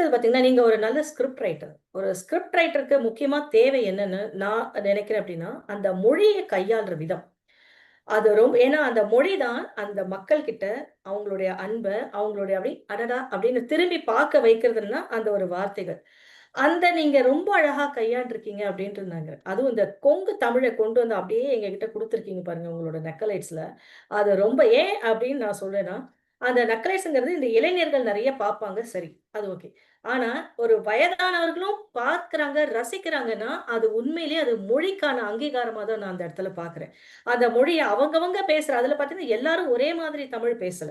அடுத்தது பார்த்தீங்கன்னா, நீங்க ஒரு நல்ல ஸ்கிரிப்ட் ரைட்டர். ஒரு ஸ்கிரிப்ட் ரைட்டருக்கு முக்கியமா தேவை என்னன்னு நான் நினைக்கிறேன் அப்டின்னா, அந்த மொழிய கையாள்ற விதம். அது ஏன்னா அந்த மொழி தான் அந்த மக்கள் கிட்ட அவங்களுடைய அன்ப, அவங்களுடைய அப்டி அடடா! அப்டின்னு திரும்பி பார்க்க வைக்கிறதுன்னா, அந்த ஒரு வார்த்தைகள். அந்த நீங்க ரொம்ப அழகா கையாண்டுருக்கீங்க அப்டின்ட்டு இருந்தாங்க. அதுவும் இந்த கொங்கு தமிழ கொண்டு வந்து அப்டியே எங்ககிட்ட குடுத்துருக்கீங்க பாருங்க, உங்களோட நக்கலைட்ஸ்ல. அது ரொம்ப ஏன் அப்டின்னு நான் சொல்றேன்னா, அந்த நக்கலைட்ஸ்ங்கிறது இந்த இளைஞர்கள் நெறைய பார்ப்பாங்க. சரி, அது ஓகே. ஆனா, ஒரு வயதானவர்களும் பார்க்குறாங்க, ரசிக்கிறாங்கன்னா, அது உண்மையிலேயே அது மொழிக்கான அங்கீகாரமா தான் நான் அந்த இடத்துல பார்க்குறேன். அந்த மொழிய அவங்கவங்க பேசுற அதுல பார்த்தீங்கன்னா, எல்லாரும் ஒரே மாதிரி தமிழ் பேசல.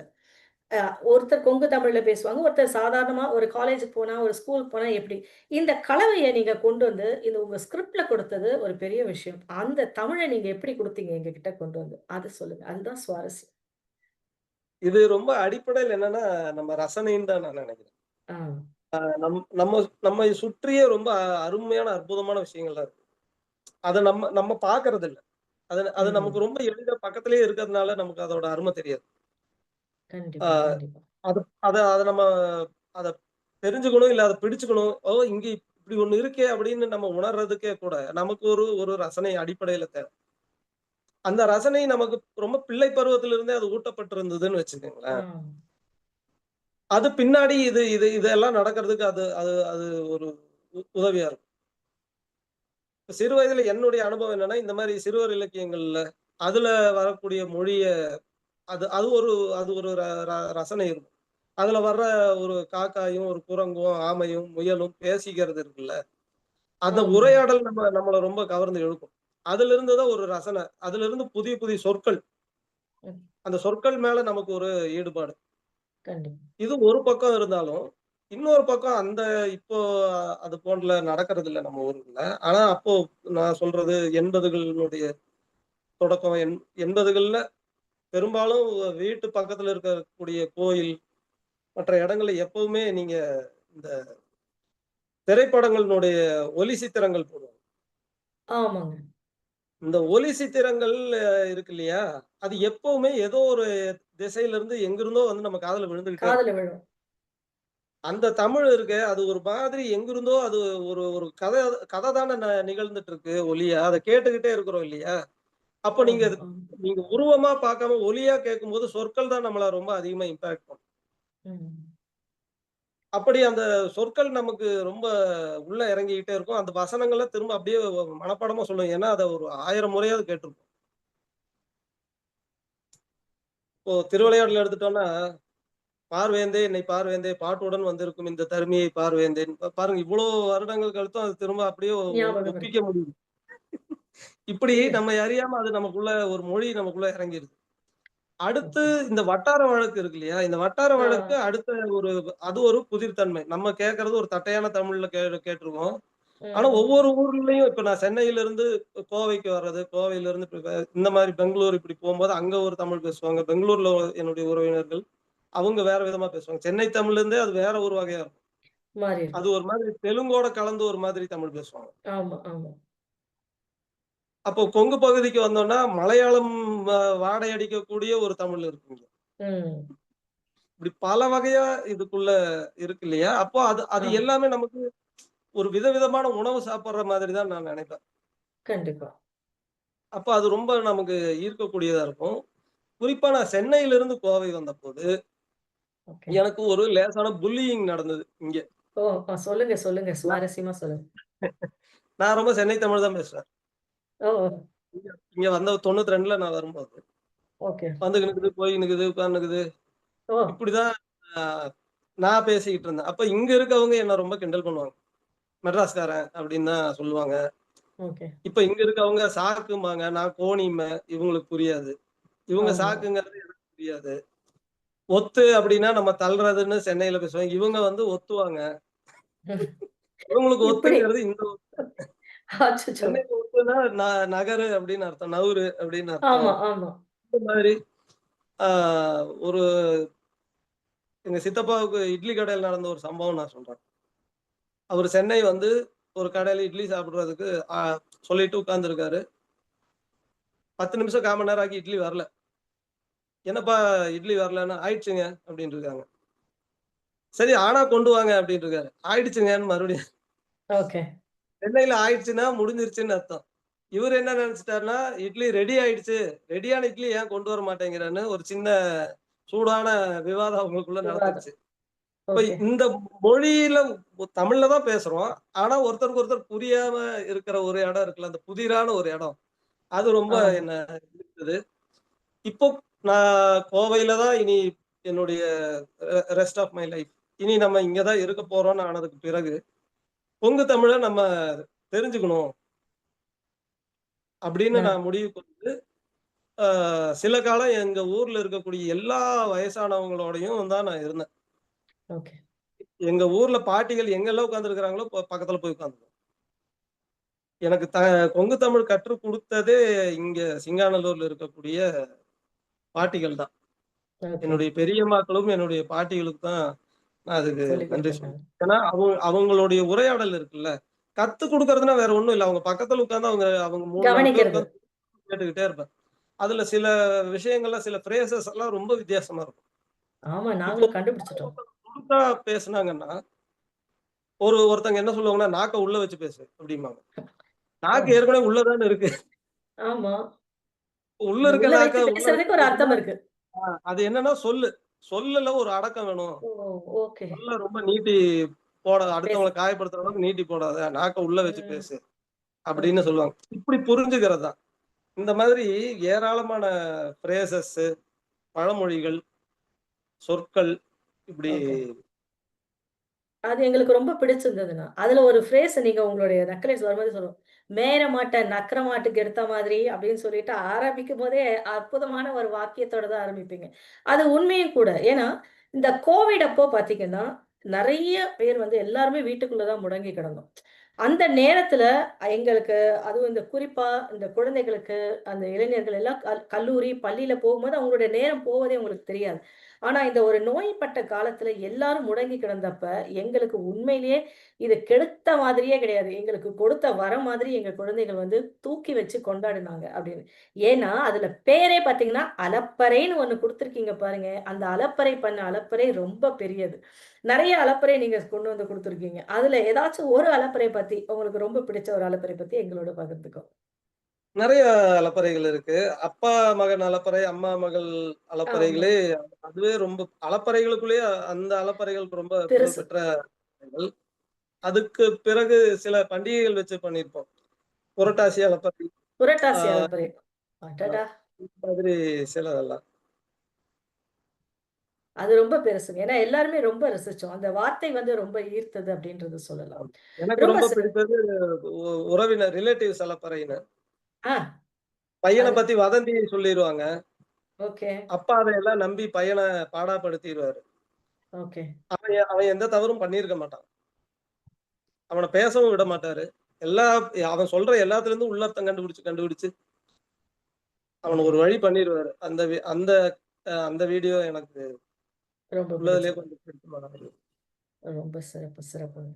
அ ஒருத்தர் கொங்கு தமிழ்ல பேசுவாங்க. ஒருத்தர் சாதாரணமா ஒரு காலேஜுக்கு போனா, ஒரு ஸ்கூலுக்கு போனா எப்படி? இந்த கலவைய நீங்க கொண்டு வந்து, இந்த உங்க ஸ்கிரிப்ட்ல குடுத்தது ஒரு பெரிய விஷயம். அந்த தமிழ நீங்க எப்படி குடுத்தீங்க எங்ககிட்ட கொண்டு வந்து? அத சொல்லுங்க. அதுதான் சுவாரஸ்யம். இது ரொம்ப அடிப்படையில என்னன்னா, நம்ம ரசனைன்னு தான் நான் நினைக்கிறேன். ஆ. நம்ம நம்மை சுற்றியே ரொம்ப அருமையான, அற்புதமான விஷயங்கள்லாம் இருக்கு. அத நம்ம நம்ம பார்க்கறதில்ல. அது அது நமக்கு ம். ரொம்ப எளிதா பக்கத்திலேயே இருக்கிறதுனால நமக்கு அதோட அரும தெரியாது. ஆ கண்டிப்பா, கண்டிப்பா. அது அத அத நம்ம அத தெரிஞ்சுக்கணும், இல்ல அத பிடிச்சுக்கணும். ஓ! இங்க இப்படி ஒண்ணு இருக்கே அப்படின்னு நம்ம உணர்றதுக்கே கூட நமக்கு ஒரு ஒரு ரசனை அடிப்படையில தேவை. அந்த ரசனை நமக்கு ரொம்ப பிள்ளை பருவத்திலிருந்தே அது ஊட்டப்பட்டிருந்ததுன்னு ஆ. வச்சுக்கங்களேன். அது பின்னாடி இது இது இதெல்லாம் நடக்கிறதுக்கு அது அது அது ஒரு உதவியா இருக்கும். இப்ப சிறு வயதில என்னுடைய அனுபவம் என்னன்னா, இந்த மாரி சிறுவர் இலக்கியங்கள்ல, அதுல வரக்கூடிய மொழிய அது ஒரு அது ஒரு ரசனை இருக்கும். அதுல வர்ற ஒரு காக்காயும், ஒரு குரங்கும், ஆமையும், முயலும் பேசிக்கிறது இருக்குல்ல. அந்த ஆமாங்க. உரையாடல் நம்மள ரொம்ப கவர்ந்து இழுக்கும். அதிலிருந்து தான் ஒரு ரசனை. அதிலிருந்து புதிய புதிய சொற்கள். ம். அந்த சொற்கள் மேல நமக்கு ஒரு ஈடுபாடு. கண்டிப்பா. இது ஒரு பக்கம் இருந்தாலும், இன்னொரு பக்கம் இப்போ அது போன்ற நடக்கறதில்ல நம்ம ஊர்ல. ஆனா அப்போ நான் சொல்றது 80களுடைய தொடக்கம் 80கள்ல பெரும்பாலும் வீட்டு பக்கத்துல இருக்கக்கூடிய கோயில், மற்ற இடங்கள்ல எப்பவுமே நீங்க இந்த திரைப்படங்களினுடைய ஒலி சித்திரங்கள் போடுவாங்க. ஆமாங்க. இந்த ஒலி சித்திரங்கள் இருக்கு இல்லையா? அது எப்பவுமே ஏதோ ஒரு திசையிலிருந்து எங்கிருந்தோ வந்து நம்ம காதுல விழுந்துகிட்டே இருக்கும். காதுல விழும். அந்த தமிழ் இருக்கே, அது ஒரு மாதிரி எங்கிருந்தோ அது ஒரு ஒரு கதை தானே நிகழ்ந்துட்டு இருக்கு ஒலியா. அத கேட்டுக்கிட்டே இருக்கிறோம் இல்லையா? அப்ப நீங்க ஆமா, ஆமா. நீங்க உருவமா பார்க்காம ஒலியா கேட்கும்போது சொற்கள் தான் நம்மள ரொம்ப அதிகமா இம்பாக்ட் பண்ணும். ம். அப்படி அந்த சொற்கள் நமக்கு ரொம்ப உள்ள இறங்கிக்கிட்டே இருக்கும். அந்த வசனங்கள திரும்ப அப்படியே மனப்பாடமா சொல்லுவோம். ஏன்னா, அத ஒரு 1000 முறையாவது கேட்டுருப்போம். இப்போ திருவிளையாடல் எடுத்துட்டோம்னா, "பார்வேந்தே என்னை பார்வேந்தே பாட்டுடன் வந்திருக்கும் இந்த தருமியை பார்வேந்தேன்." பாருங்க இவ்வளோ வருடங்கள் கழித்தும் அது திரும்ப அப்படியே ஞாபகம் ஒப்பிக்க இருக்கு. முடியுது. இப்படி இல்ல. நம்ம அறியாம அது நமக்குள்ள ஒரு மொழி நமக்குள்ள இறங்கிருது. அடுத்து ஓகே. இந்த வட்டார வழக்கு இருக்கு இல்லையா? இந்த வட்டார ஆ. வழக்கு அடுத்த ஒரு அது ஒரு புதிர்த்தன்மை. நம்ம கேட்கறது ஒரு தட்டையான தமிழ்ல கேட்டுருவோம். ஆனா ம். ஒவ்வொரு ஊர்லயும் இப்ப நான் சென்னையிலிருந்து கோவைக்கு வர்றது, கோவையிலிருந்து இந்த மாரி பெங்களூர் இப்படி போம்போது அங்க ஒரு தமிழ் பேசுவாங்க. பெங்களூர்ல என்னுடைய உறவினர்கள், அவங்க வேற விதமா பேசுவாங்க. சென்னை தமிழ்லேருந்தே அது வேற ஒரு வகையா இருக்கும். மாறி அது இருக்கும். ஒரு மாதிரி தெலுங்கோட கலந்து ஒரு மாதிரி தமிழ் பேசுவாங்க. ஆமா, ஆமா. அப்போ கொங்கு பகுதிக்கு வந்தோம்னா, மலையாளம் வாடை அடிக்கக்கூடிய ஒரு தமிழ் இருக்குங்க. ம். இப்படி பல வகையா இதுக்குள்ள இருக்கு இல்லையா? அப்போ அது அது ஆமா. எல்லாமே நமக்கு ஒரு விதவிதமான உணவு சாப்பிடுற மாதிரி தான் நான் நெனைப்பேன். கண்டிப்பா. அப்ப அது ரொம்ப நமக்கு ஈர்க்கக்கூடியதா இருக்கும். குறிப்பா நான் சென்னையிலிருந்து கோவை வந்தபோது, ஓகே. எனக்கு ஒரு லேசான புல்லியிங் நடந்தது இங்க. ஓ! சொல்லுங்க, சொல்லுங்க. நான் சுவாரஸ்யமா சொல்லுங்க. நான் ரொம்ப சென்னை தமிழ் தான் பேசுவேன். ஓ! இங்க இங்க வந்த 92ல நான் வரும்போது. ஓகே. வந்துகினுக்குது, போயினுக்குது, உட்கார்ந்துக்குது. ஓ! இப்படிதான் அ நான் பேசிக்கிட்டு இருந்தேன். அப்ப இங்க இருக்கவங்க என்ன ரொம்ப கிண்டல் பண்ணுவாங்க. மெட்ராஸ்காரன் அப்படின்னு தான் சொல்லுவாங்க. ஓகே. இப்ப இங்க இருக்கவங்க சாக்கும்பாங்க. நான் கோணிம்பேன். இவங்களுக்கு புரியாது. இவங்க ஆமா. சாக்குங்கிறது எனக்கு புரியாது. ஒத்து அப்படின்னா நம்ம தள்ளுறதுன்னு சென்னையில பேசுவாங்க. இவங்க வந்து ஒத்துவாங்க. இவங்களுக்கு இப்படி. ஒத்துங்கிறது இந்த அச்சச்சோ! சென்னையில ஒத்துனா நகரு அப்படின்னு அர்த்தம். நவுரு அப்படின்னு ஆமா, அர்த்தம். ஆமா. இந்த மாதிரி ஆ ஒரு எங்க சித்தப்பாவுக்கு இட்லி கடையில நடந்த ஒரு சம்பவம் நான் சொல்றேன். அவரு சென்னை வந்து ஒரு கடையில இட்லி சாப்பிடுறதுக்கு ஆ சொல்லிட்டு உட்கார்ந்திருக்காரு. 10 நிமிஷம் 1/4 மணி நேரம் ஆகி இட்லி வரல. "என்னப்பா இட்லி வரலன்னா?" "ஆயிடுச்சுங்க" அப்படின்னு இருக்காங்க. சரி ஆனா கொண்டு வாங்க அப்படின்னு இருக்காரு. ஆயிடுச்சுங்கன்னு மறுபடியும். ஓகே. சென்னையில ஆயிடுச்சுன்னா முடிஞ்சிருச்சுன்னு அர்த்தம். இவரு என்ன நெனச்சுட்டாருன்னா, இட்லி ரெடி ஆயிடுச்சு. ரெடியான இட்லி ஏன் கொண்டு வர மாட்டேங்கிறன்னு ஒரு சின்ன சூடான விவாதம் அவங்களுக்குள்ள விவாதம். நடந்துருச்சு. இப்ப ஓகே. இந்த மொழியில தமிழ்ல தான் பேசுறோம். ஆனா ஒருத்தருக்கு ஒருத்தர் புரியாம இருக்கிற ஒரு இடம் இருக்குல்ல, அந்த புதிரான ஒரு இடம். அது ரொம்ப ஆமா. என்ன ஈர்த்தது. இப்போ நான் கோவையில தான் இனி என்னுடைய ரெஸ்ட் ஆஃப் மை லைஃப். இனி நம்ம இங்க தான் இருக்க போறோம்னு ஆனதுக்கு பிறகு, கொங்கு தமிழ நம்ம தெரிஞ்சுக்கணும் அப்படின்னு ந நான் முடிவுக்கு வந்து, அ சில காலம் எங்க ஊர்ல இருக்கக்கூடிய எல்லா வயசானவங்களோடையும் தான் நான் இருந்தேன். ஓகே. எங்க ஊர்ல பாட்டிகள் எங்கெல்லாம் உட்கார்ந்துருக்கிறாங்களோ, பக்கத்துல போய் உட்கார்ந்துக்குவேன். எனக்கு கொங்கு தமிழ் கற்றுக் குடுத்ததே இங்க சிங்காநல்லூர்ல இருக்கக்கூடிய பாட்டிகள் தான். ஓகே. என்னுடைய பெரியம்மாக்களும், என்னுடைய பாட்டிகளுக்கு தான் நான் அதுக்கு சொல்லிக் நன்றி சொல்லணும். குடுத்துருக்காங்க. ஏன்னா, அவங்களுடைய உரையாடல் இருக்குல்ல, கத்துக் குடுக்கறதுன்னா வேற ஒண்ணும் இல்ல. அவங்க பக்கத்துல உட்கார்ந்து அவங்க 3, 4 பேர் கவனிக்கிறது. உட்கார்ந்து கேட்டுக்கிட்டே இருப்பேன். அதுல சில விஷயங்கள்லாம் சில ஃப்ரேசஸ் எல்லாம் ரொம்ப வித்தியாசமா இருக்கும். ஆமா, இப்போ நாங்களும் கண்டுபிடிச்சுட்டோம். துடுக்கா பேசுனாங்கன்னா, ஒருத்தங்க என்ன சொல்லுவாங்கன்னா, "நாக்க உள்ள வச்சு பேசு" அப்படிம்பாங்க. ஓ! நாக்கு ஏற்கனவே உள்ள தானே இருக்கு. ஆமா. உள்ள இந்த இருக்க உள்ள நாக்க வைத்து உள்ள வச்சு பேசுறதுக்கு ஒரு பேசுனா, அர்த்தம் இருக்கு. அது என்னன்னா சொல்லு. சொல்லுல ஒரு அடக்கம் வேணும். ஓ! ஓகே. சொல்ல ரொம்ப நீட்டி போடாத. பேசு. அடுத்தவங்கள காயப்படுத்துற அளவுக்கு நீட்டி போடாத. நாக்க உள்ள வச்சு ம். பேசு. அப்படின்னு ஓகே. சொல்லுவாங்க. இப்படி புரிஞ்சுக்கிறது தான். இந்த மாதிரி ஏராளமான ஃப்ரேசஸ், பழமொழிகள், சொற்கள் இப்படி ஓகே. அது எங்களுக்கு ரொம்ப பிடிச்சிருந்ததுண்ணா. அதுல ஒரு ஃப்ரேஸ் நீங்க உங்களுடைய நக்கலைஸ் வரும்போது சொல்லும். "மேயிற மாட்ட நக்கற மாட்டுக்கு எடுத்த மாதிரி" அப்படின்னு சொல்லிட்டு ஆரம்பிக்கும்போதே அற்புதமான ஒரு வாக்கியத்தோட தான் ஆரம்பிப்பீங்க. அது உண்மையும் கூட. ஏன்னா, இந்த கோவிட் அப்போ பார்த்தீங்கன்னா, நெறைய பேர் வந்து எல்லாருமே வீட்டுக்குள்ள தான் முடங்கி கிடந்தோம். அந்த நேரத்துல எங்களுக்கு அதுவும் இந்த குறிப்பா இந்த குழந்தைகளுக்கு, அந்த இளைஞர்கள் எல்லாம் கல்லூரி, பள்ளியில போகும்போது அவங்களுடைய நேரம் போவதே அவங்களுக்கு தெரியாது. ஆனா இந்த ஒரு நோய்ப்பட்ட காலத்துல எல்லாரும் முடங்கி கிடந்தப்ப, எங்களுக்கு உண்மையிலேயே இது கெடுத்த மாதிரியே கிடையாது. எங்களுக்கு கொடுத்த வரம் மாதிரி எங்க குழந்தைகள் வந்து தூக்கி வச்சு கொண்டாடுனாங்க அப்படின்னு. ஏன்னா, அதுல பேரே பார்த்தீங்கன்னா, அலப்பறைன்னு ஒண்ணு குடுத்துருக்கீங்க பாருங்க. அந்த அலப்பறை பண்ண அலப்பறை ரொம்ப பெரியது. நெறைய அலப்பறை நீங்க கொண்டு வந்து குடுத்துருக்கீங்க. அதுல ஏதாச்சும் ஒரு அலப்பறை பத்தி, உங்களுக்கு ரொம்ப பிடிச்ச ஒரு அலப்பறை பத்தி எங்களோட பகிர்ந்துக்கோ. நெறைய அலப்பறைகள் இருக்கு. அப்பா மகன் அலப்பறை, அம்மா மகள் ஆமா. அலப்பறைகளே அதுவே ரொம்ப அலப்பறைகளுக்குள்ளேயே அந்த அலப்பறைகள் ரொம்ப பெருசு. புகழ்பெற்ற அலப்பறைகள். அதுக்கு பிறகு சில பண்டிகைகள் வச்சு பண்ணியிருப்போம். புரட்டாசி அலப்பறை, ஆ புரட்டாசி அலப்பறை. அடடா! இந்த மாதிரி சிலதெல்லாம். அது ரொம்ப பெருசுங்க. ஏன்னா எல்லாருமே ரொம்ப ரசிச்சோம். அந்த வார்த்தை வந்து ரொம்ப ஈர்த்தது அப்படின்றது சொல்லலாம். எனக்கு ரொம்ப ரொம்ப சிறப்பு. பிடித்தது உறவினர் ரிலேட்டிவ்ஸ் அலப்பறைன்னு. ஆ. பையன அது பத்தி வதந்தி சொல்லிருவாங்க. ஓகே, அப்பா அதையெல்லாம் நம்பி பையன பாடாப்படுத்திருவாரு. ஓகே, அவன் அவன் எந்த தவறும் பண்ணியிருக்க மாட்டான். அவன பேசவும் விட மாட்டாரு. எல்லா அவன் சொல்ற எல்லாத்துலருந்தும் உள்ளர்த்தம் கண்டுபிடிச்சு அவன ஓகே. ஒரு வழி பண்ணிருவாரு. அந்த வீடியோ எனக்கு ரொம்ப உள்ளதிலேயே பிடிச்சது. கொஞ்சம் பிடிச்சமானது. ரொம்ப சிறப்பு, சிறப்புங்க.